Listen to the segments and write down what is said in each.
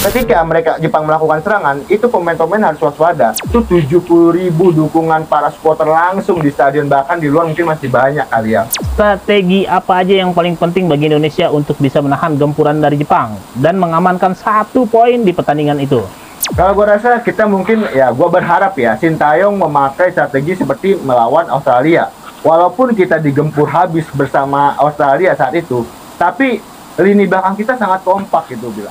ketika mereka Jepang melakukan serangan, itu pemain-pemain harus waspada. Itu 70.000 dukungan para supporter langsung di stadion, bahkan di luar mungkin masih banyak kali ya. Strategi apa aja yang paling penting bagi Indonesia untuk bisa menahan gempuran dari Jepang dan mengamankan 1 poin di pertandingan itu? Kalau gue rasa kita mungkin, ya gue berharap ya, Sintayong memakai strategi seperti melawan Australia. Walaupun kita digempur habis bersama Australia saat itu, tapi lini belakang kita sangat kompak gitu, Bil.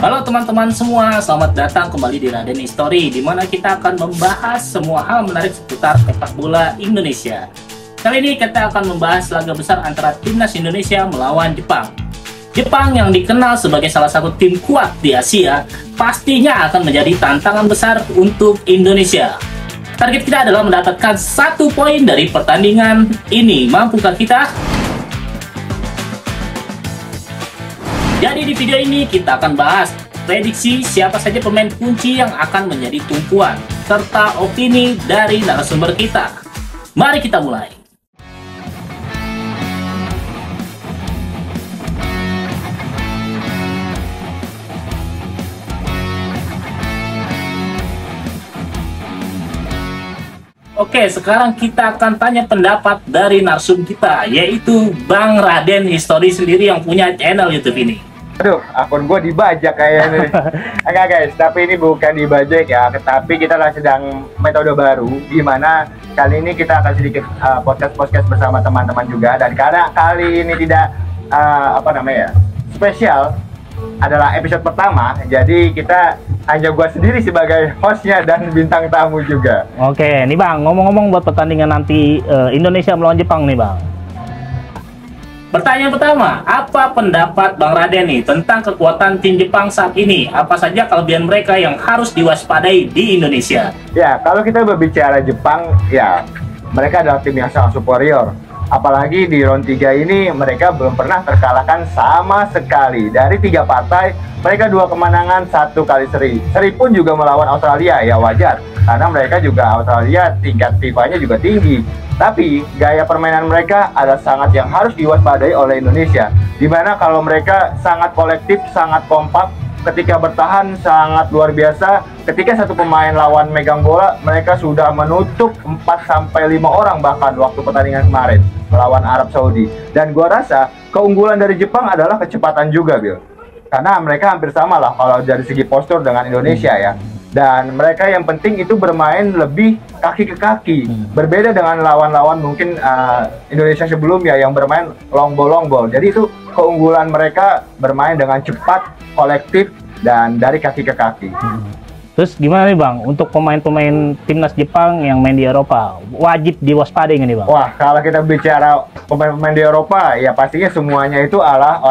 Halo teman-teman semua, selamat datang kembali di Raden History, di mana kita akan membahas semua hal menarik seputar sepak bola Indonesia. Kali ini kita akan membahas laga besar antara timnas Indonesia melawan Jepang. Jepang yang dikenal sebagai salah satu tim kuat di Asia, pastinya akan menjadi tantangan besar untuk Indonesia. Target kita adalah mendapatkan 1 poin dari pertandingan ini. Mampukah kita? Jadi di video ini kita akan bahas prediksi siapa saja pemain kunci yang akan menjadi tumpuan, serta opini dari narasumber kita. Mari kita mulai. Oke, sekarang kita akan tanya pendapat dari narsum kita, yaitu Bang Raden History sendiri yang punya channel YouTube ini. Aduh, akun gue dibajak kayaknya nih. Enggak guys, tapi ini bukan dibajak ya, tapi kita sedang metode baru, di mana kali ini kita akan sedikit podcast bersama teman-teman juga. Dan karena kali ini tidak spesial, adalah episode pertama, jadi kita hanya gua sendiri sebagai hostnya dan bintang tamu juga. Oke, nih Bang, ngomong-ngomong buat pertandingan nanti Indonesia melawan Jepang nih Bang. Pertanyaan pertama, apa pendapat Bang Raden nih tentang kekuatan tim Jepang saat ini? Apa saja kelebihan mereka yang harus diwaspadai di Indonesia? Ya, kalau kita berbicara Jepang, ya mereka adalah tim yang sangat superior. Apalagi di round 3 ini mereka belum pernah terkalahkan sama sekali. Dari 3 partai, mereka 2 kemenangan, 1 kali seri. Seri pun juga melawan Australia, ya wajar. Karena mereka juga Australia tingkat FIFA-nya juga tinggi. Tapi gaya permainan mereka adalah sangat yang harus diwaspadai oleh Indonesia. Dimana kalau mereka sangat kolektif, sangat kompak, ketika bertahan sangat luar biasa. Ketika satu pemain lawan megang bola, mereka sudah menutup 4-5 orang bahkan waktu pertandingan kemarin melawan Arab Saudi. Dan gua rasa keunggulan dari Jepang adalah kecepatan juga, Bill. Karena mereka hampir sama lah kalau dari segi postur dengan Indonesia ya. Dan mereka yang penting itu bermain lebih kaki ke kaki. Berbeda dengan lawan-lawan mungkin Indonesia sebelumnya yang bermain long ball. Jadi itu keunggulan mereka bermain dengan cepat, kolektif, dan dari kaki ke kaki. Terus gimana nih Bang, untuk pemain-pemain timnas Jepang yang main di Eropa, wajib diwaspadai nggak nih Bang? Wah, kalau kita bicara pemain-pemain di Eropa, ya pastinya semuanya itu adalah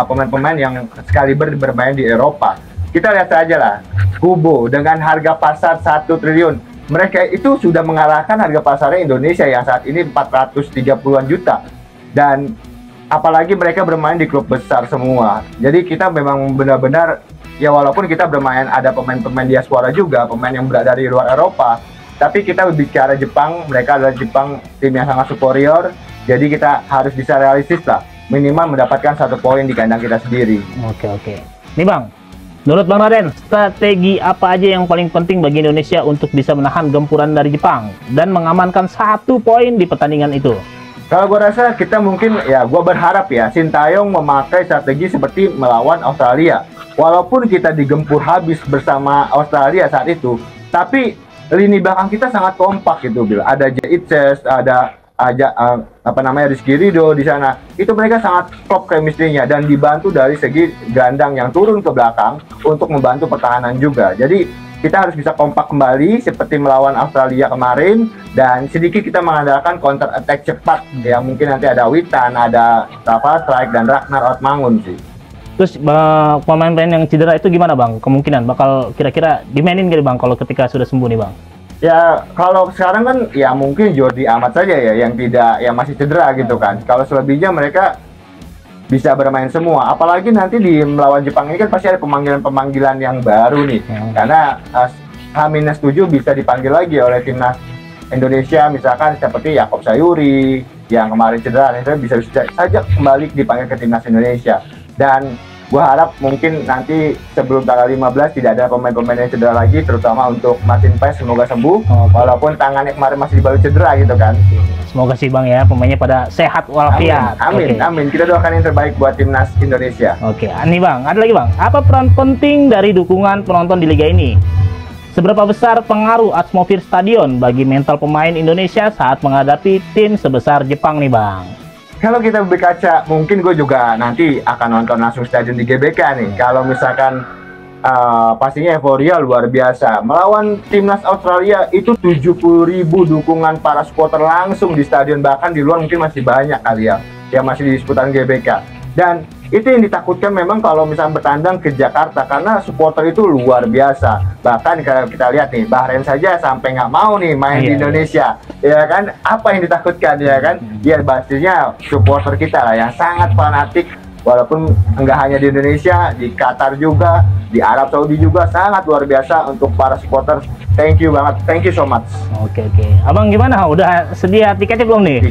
pemain-pemain yang sekaliber bermain di Eropa. Kita lihat saja lah, Kubo dengan harga pasar 1 triliun. Mereka itu sudah mengalahkan harga pasarnya Indonesia yang saat ini 430-an juta. Dan apalagi mereka bermain di klub besar semua. Jadi kita memang benar-benar, ya walaupun kita bermain ada pemain-pemain diaspora juga, pemain yang berada dari luar Eropa, tapi kita berbicara Jepang, mereka adalah Jepang tim yang sangat superior. Jadi kita harus bisa realistis lah, minimal mendapatkan 1 poin di kandang kita sendiri. Oke. Nih Bang, menurut Bang Raden, strategi apa aja yang paling penting bagi Indonesia untuk bisa menahan gempuran dari Jepang dan mengamankan 1 poin di pertandingan itu? Kalau gue rasa kita mungkin, ya gue berharap ya, Sintayong memakai strategi seperti melawan Australia. Walaupun kita digempur habis bersama Australia saat itu, tapi lini belakang kita sangat kompak gitu, Bil. Ada Jaitses, ada Rizky Ridho di sana. Itu mereka sangat klop chemistry-nya dan dibantu dari segi gelandang yang turun ke belakang untuk membantu pertahanan juga. Jadi kita harus bisa kompak kembali seperti melawan Australia kemarin, dan sedikit kita mengandalkan counter attack cepat yang mungkin nanti ada Witan, ada Rafa Strike, dan Ragnar Otmangun sih. Terus pemain-pemain yang cedera itu gimana Bang? Kemungkinan bakal kira-kira dimainin gak Bang kalau ketika sudah sembuh nih Bang? Ya kalau sekarang kan ya mungkin Jordi Amat saja ya yang masih cedera gitu kan. Kalau selebihnya mereka bisa bermain semua. Apalagi nanti di melawan Jepang ini kan pasti ada pemanggilan yang baru nih. Karena H-7 bisa dipanggil lagi oleh timnas Indonesia, misalkan seperti Yakob Sayuri yang kemarin cedera, itu bisa saja kembali dipanggil ke timnas Indonesia. Dan Gua harap mungkin nanti sebelum tanggal 15 tidak ada pemain-pemain yang cedera lagi, terutama untuk Martin Paes, semoga sembuh. Walaupun tangannya kemarin masih dibalut cedera gitu kan. Semoga sih Bang ya, pemainnya pada sehat walafiat. Amin, amin. Kita doakan yang terbaik buat timnas Indonesia. Oke, ini Bang, ada lagi Bang. Apa peran penting dari dukungan penonton di liga ini? Seberapa besar pengaruh atmosfer stadion bagi mental pemain Indonesia saat menghadapi tim sebesar Jepang nih Bang? Kalau kita berkaca, mungkin gue juga nanti akan nonton langsung stadion di GBK nih. Kalau misalkan pastinya euforia luar biasa. Melawan timnas Australia itu 70.000 dukungan para supporter langsung di stadion, bahkan di luar mungkin masih banyak kali ya yang masih di seputaran GBK. Dan itu yang ditakutkan memang kalau misalnya bertandang ke Jakarta, karena supporter itu luar biasa. Bahkan kalau kita lihat nih, Bahrain saja sampai nggak mau nih main di Indonesia, ya kan? Apa yang ditakutkan, ya kan? Ya pastinya supporter kita lah yang sangat fanatik. Walaupun nggak hanya di Indonesia, di Qatar juga, di Arab Saudi juga sangat luar biasa untuk para supporter. Thank you banget, thank you so much. Oke. Abang gimana? Udah sedia tiketnya belum nih?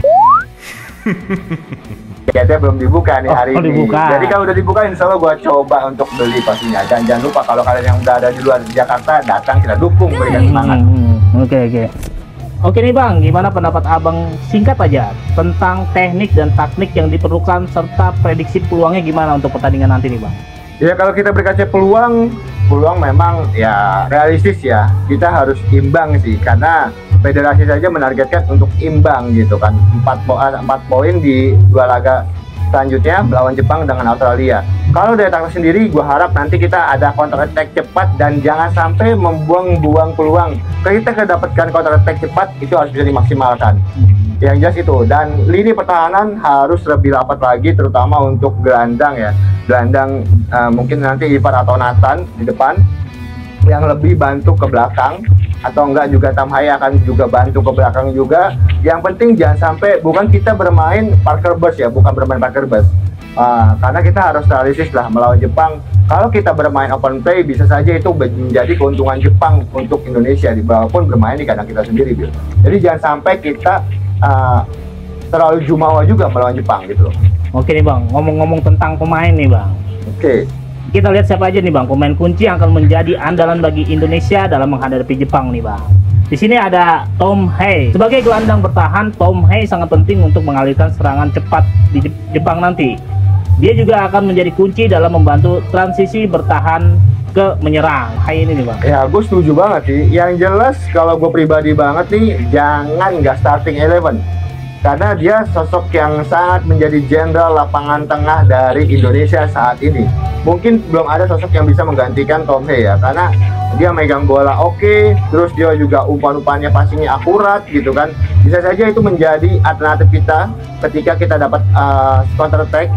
Tiketnya belum dibuka nih hari ini. Dibuka. Jadi kalau udah dibuka, insya Allah gue coba untuk beli pastinya. Dan jangan lupa kalau kalian yang udah ada di luar Jakarta, datang kita dukung, berikan semangat. Oke. Oke nih Bang, gimana pendapat Abang singkat aja tentang teknik dan taktik yang diperlukan serta prediksi peluangnya gimana untuk pertandingan nanti nih Bang? Ya kalau kita berkaca peluang memang ya realistis ya. Kita harus imbang sih, karena federasi saja menargetkan untuk imbang gitu kan. 4 poin di 2 laga selanjutnya melawan Jepang dengan Australia. Kalau dari taktik sendiri, gue harap nanti kita ada counter attack cepat dan jangan sampai membuang-buang peluang. Kalau kita mendapatkan counter attack cepat, itu harus bisa dimaksimalkan. Yang jelas itu. Dan lini pertahanan harus lebih rapat lagi, terutama untuk gelandang ya. Gelandang mungkin nanti Ivar atau Nathan di depan yang lebih bantu ke belakang, atau enggak juga Tamhai akan juga bantu ke belakang juga. Yang penting jangan sampai bukan kita bermain Parker Burst ya, bukan bermain Parker Burst. Karena kita harus realistis lah melawan Jepang. Kalau kita bermain open play, bisa saja itu menjadi keuntungan Jepang untuk Indonesia, walaupun bermain di kandang kita sendiri, Bill. Jadi jangan sampai kita terlalu jumawa juga melawan Jepang gitu loh. Oke nih Bang, ngomong-ngomong tentang pemain nih Bang. Oke. Kita lihat siapa aja nih Bang, pemain kunci yang akan menjadi andalan bagi Indonesia dalam menghadapi Jepang nih Bang. Di sini ada Tom Hei. Sebagai gelandang bertahan, Tom Hei sangat penting untuk mengalirkan serangan cepat di Jepang nanti. Dia juga akan menjadi kunci dalam membantu transisi bertahan ke menyerang. Hai ini nih Bang. Ya, gue setuju banget sih. Yang jelas kalau gue pribadi banget nih, jangan nggak starting 11. Karena dia sosok yang sangat menjadi jenderal lapangan tengah dari Indonesia saat ini. Mungkin belum ada sosok yang bisa menggantikan Tom Hei ya, karena dia megang bola oke, terus dia juga umpan-umpannya passingnya akurat gitu kan. Bisa saja itu menjadi alternatif kita ketika kita dapat counter attack,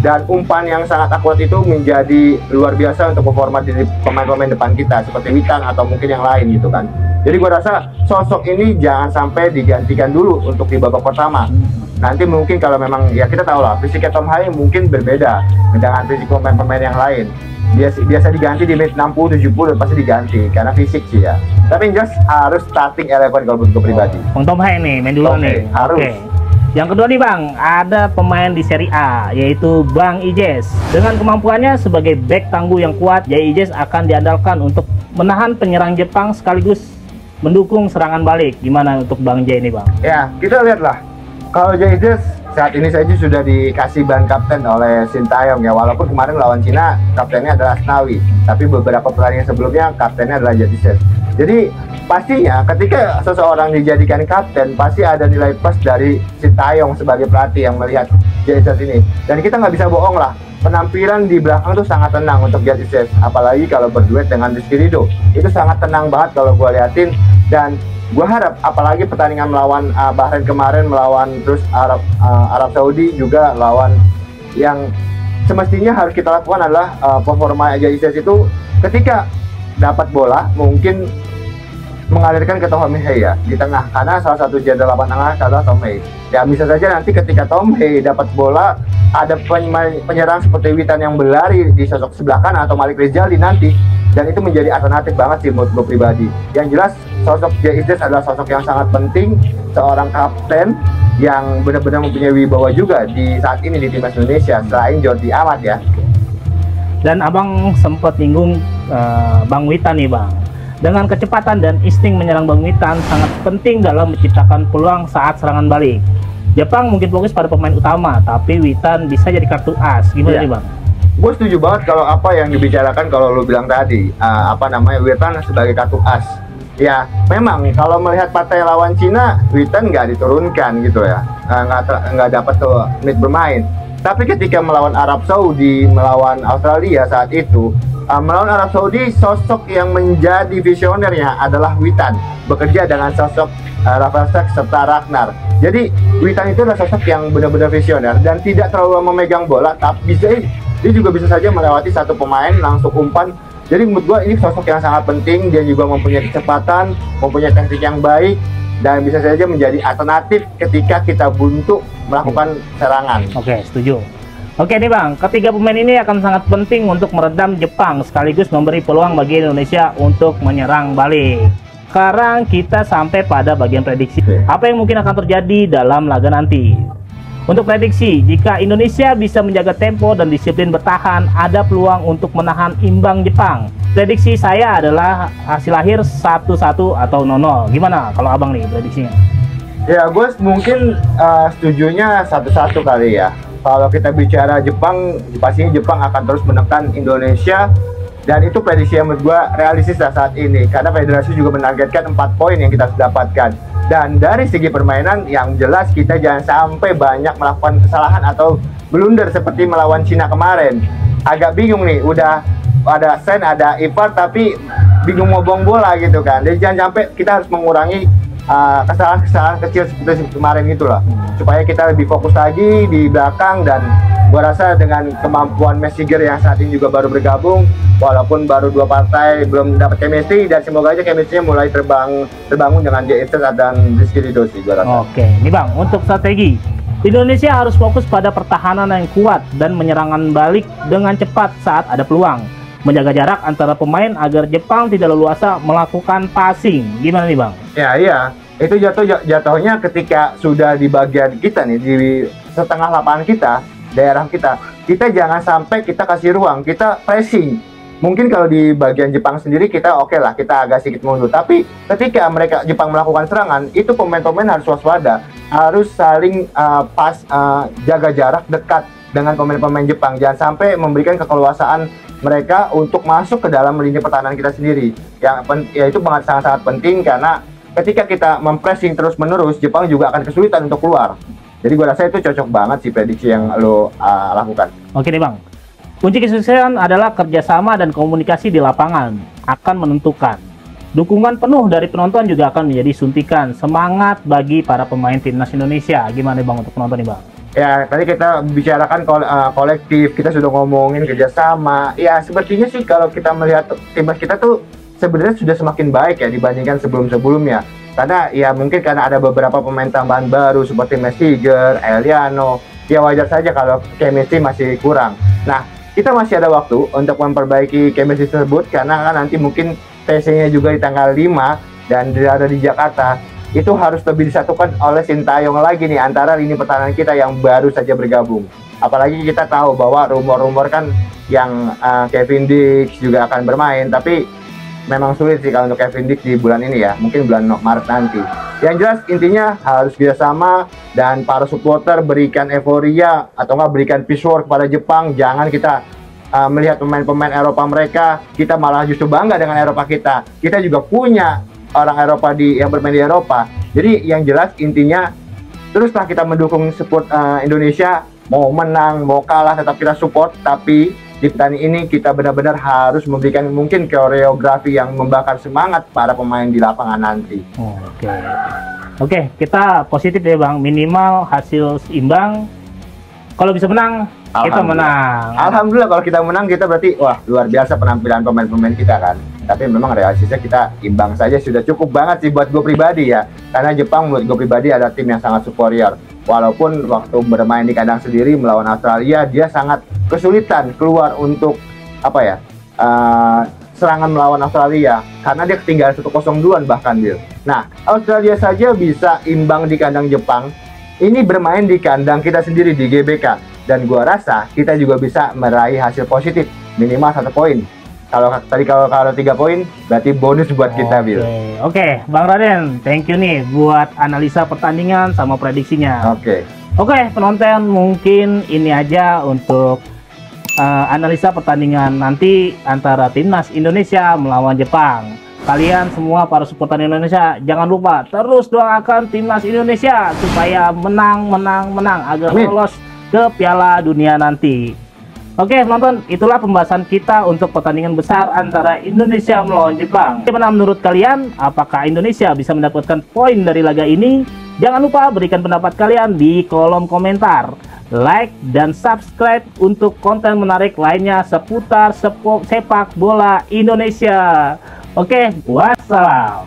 dan umpan yang sangat akurat itu menjadi luar biasa untuk performa di pemain-pemain depan kita seperti Witan atau mungkin yang lain gitu kan. Jadi gua rasa sosok ini jangan sampai digantikan dulu untuk di babak pertama. Nanti mungkin kalau memang ya kita tahu lah fisiknya Tom Hei mungkin berbeda dengan fisik pemain-pemain yang lain. Biasa diganti di menit 60-70 pasti diganti karena fisik sih ya. Tapi jelas harus starting 11 kalau untuk pribadi. Tom Hei nih main dulu nih. Harus. Yang kedua nih Bang, ada pemain di Serie A yaitu Bang Ijes. Dengan kemampuannya sebagai back tangguh yang kuat, Jay Ijes akan diandalkan untuk menahan penyerang Jepang sekaligus mendukung serangan balik. Gimana untuk Bang Jay ini Bang? Ya, kita lihatlah. Kalau Jay Ijes saat ini saja sudah dikasih ban kapten oleh Sintayong ya, walaupun kemarin lawan Cina kaptennya adalah Asnawi, tapi beberapa pertandingan sebelumnya kaptennya adalah Jay Ijes. Jadi pastinya ketika seseorang dijadikan kapten pasti ada nilai plus dari Sintayong sebagai pelatih yang melihat Jay Ijes ini. Dan kita nggak bisa bohong lah, penampilan di belakang tuh sangat tenang untuk Jay Ijes, apalagi kalau berduet dengan Rizky Ridho. Itu sangat tenang banget kalau gue liatin. Dan gue harap apalagi pertandingan melawan Bahrain kemarin, melawan terus Arab Saudi juga lawan, yang semestinya harus kita lakukan adalah performa Jay Ijes itu ketika dapat bola mungkin mengalirkan ke Tom Hei ya di tengah, karena salah satu jenderal lapangan tengah adalah Tom Hei. Ya bisa saja nanti ketika Tom Hei dapat bola ada penyerang seperti Witan yang berlari di sosok sebelah kanan atau Malik Rizali nanti, dan itu menjadi alternatif banget sih menurut gue pribadi. Yang jelas sosok Jay Ijes adalah sosok yang sangat penting, seorang kapten yang benar-benar mempunyai wibawa juga di saat ini di timnas Indonesia selain Jordi Amat ya. Dan abang sempat nyinggung Bang Witan nih bang. Dengan kecepatan dan insting menyerang Bang Witan sangat penting dalam menciptakan peluang saat serangan balik. Jepang mungkin fokus pada pemain utama, tapi Witan bisa jadi kartu as. Gimana nih bang? Gue setuju banget kalau apa yang dibicarakan kalau lu bilang tadi, Witan sebagai kartu as. Ya, memang kalau melihat partai lawan Cina, Witan nggak diturunkan gitu ya, nggak dapat tuh menit bermain. Tapi ketika melawan Arab Saudi, melawan Australia saat itu, melawan Arab Saudi, sosok yang menjadi visionernya adalah Witan, bekerja dengan sosok Rafael Stark serta Ragnar. Jadi Witan itu adalah sosok yang benar-benar visioner dan tidak terlalu memegang bola, tapi dia juga bisa saja melewati satu pemain langsung umpan. Jadi menurut gua ini sosok yang sangat penting. Dia juga mempunyai kecepatan, mempunyai teknik yang baik, dan bisa saja menjadi alternatif ketika kita buntu melakukan serangan. Oke, setuju. Oke nih bang, ketiga pemain ini akan sangat penting untuk meredam Jepang sekaligus memberi peluang bagi Indonesia untuk menyerang balik. Sekarang kita sampai pada bagian prediksi. Apa yang mungkin akan terjadi dalam laga nanti? Untuk prediksi, jika Indonesia bisa menjaga tempo dan disiplin bertahan, ada peluang untuk menahan imbang Jepang. Prediksi saya adalah hasil akhir 1-1 atau 0-0. Gimana kalau abang nih prediksinya? Ya, gue mungkin setujunya 1-1 kali ya. Kalau kita bicara Jepang, pastinya Jepang akan terus menekan Indonesia. Dan itu prediksi yang menurut gue realistis saat ini. Karena federasi juga menargetkan 4 poin yang kita dapatkan. Dan dari segi permainan yang jelas kita jangan sampai banyak melakukan kesalahan atau blunder seperti melawan Cina kemarin. Agak bingung nih, udah ada Sen, ada Ivar tapi bingung mau buang bola gitu kan. Jadi jangan sampai kita harus mengurangi kesalahan-kesalahan kecil seperti kemarin itulah, supaya kita lebih fokus lagi di belakang. Dan gua rasa dengan kemampuan Messiger yang saat ini juga baru bergabung, walaupun baru 2 partai belum dapat chemistry, dan semoga aja chemistry-nya mulai terbangun dengan J.F. dan Rizky Ridho sih gua rasa. Oke, ini bang, untuk strategi Indonesia harus fokus pada pertahanan yang kuat dan menyerangan balik dengan cepat saat ada peluang, menjaga jarak antara pemain agar Jepang tidak leluasa melakukan passing. Gimana nih bang? Iya, itu jatuhnya ketika sudah di bagian kita nih, di setengah lapangan kita, daerah kita jangan sampai kita kasih ruang, kita pressing. Mungkin kalau di bagian Jepang sendiri kita oke lah, kita agak sedikit mundur. Tapi ketika Jepang melakukan serangan, itu pemain-pemain harus waspada, harus saling jaga jarak dekat dengan pemain-pemain Jepang. Jangan sampai memberikan keleluasaan mereka untuk masuk ke dalam lini pertahanan kita sendiri. Ya itu sangat-sangat penting, karena ketika kita mempressing terus-menerus, Jepang juga akan kesulitan untuk keluar. Jadi gue rasa itu cocok banget sih prediksi yang lo lakukan. Oke nih bang, kunci kesuksesan adalah kerjasama dan komunikasi di lapangan akan menentukan. Dukungan penuh dari penonton juga akan menjadi suntikan semangat bagi para pemain timnas Indonesia. Gimana bang untuk penonton nih bang? Ya, tadi kita bicarakan kolektif, kita sudah ngomongin kerjasama. Ya, sepertinya sih kalau kita melihat timnas kita tuh sebenarnya sudah semakin baik ya dibandingkan sebelum-sebelumnya. Karena ya mungkin karena ada beberapa pemain tambahan baru seperti Messiger, Eliano. Ya wajar saja kalau chemistry masih kurang. Nah, kita masih ada waktu untuk memperbaiki chemistry tersebut, karena kan nanti mungkin TC-nya juga di tanggal 5 dan ada di Jakarta. Itu harus lebih disatukan oleh Sintayong lagi nih antara lini pertahanan kita yang baru saja bergabung. Apalagi kita tahu bahwa rumor-rumor kan yang Kevin Dix juga akan bermain, tapi memang sulit sih kalau untuk Kevin Dix di bulan ini ya, mungkin bulan Maret nanti. Yang jelas intinya harus bersama, dan para supporter berikan euforia atau enggak berikan piecework kepada Jepang. Jangan kita melihat pemain-pemain Eropa mereka, kita malah justru bangga dengan Eropa kita. Kita juga punya orang Eropa yang bermain di Eropa. Jadi yang jelas intinya teruslah kita mendukung support Indonesia, mau menang mau kalah tetap kita support. Tapi di pertandingan ini kita benar-benar harus memberikan mungkin koreografi yang membakar semangat para pemain di lapangan nanti. Oke, kita positif ya bang, minimal hasil imbang. Kalau bisa menang, kita menang. Alhamdulillah kalau kita menang, kita berarti wah luar biasa penampilan pemain-pemain kita kan. Tapi memang realistisnya kita imbang saja sudah cukup banget sih buat gue pribadi ya. Karena Jepang menurut gue pribadi ada tim yang sangat superior. Walaupun waktu bermain di kandang sendiri melawan Australia, dia sangat kesulitan keluar untuk serangan melawan Australia, karena dia ketinggalan 1-0 duluan bahkan Bill. Nah, Australia saja bisa imbang di kandang Jepang. Ini bermain di kandang kita sendiri di GBK. Dan gua rasa kita juga bisa meraih hasil positif minimal 1 poin. Kalau tadi kalau 3 poin berarti bonus buat kita, Bil. Oke, Bang Raden, thank you nih buat analisa pertandingan sama prediksinya. Oke, penonton, mungkin ini aja untuk analisa pertandingan nanti antara timnas Indonesia melawan Jepang. Kalian semua para supporter Indonesia jangan lupa terus doakan timnas Indonesia supaya menang agar lolos ke Piala Dunia nanti. Oke, penonton, itulah pembahasan kita untuk pertandingan besar antara Indonesia melawan Jepang. Bagaimana menurut kalian? Apakah Indonesia bisa mendapatkan poin dari laga ini? Jangan lupa berikan pendapat kalian di kolom komentar. Like dan subscribe untuk konten menarik lainnya seputar sepak bola Indonesia. Oke, wassalam.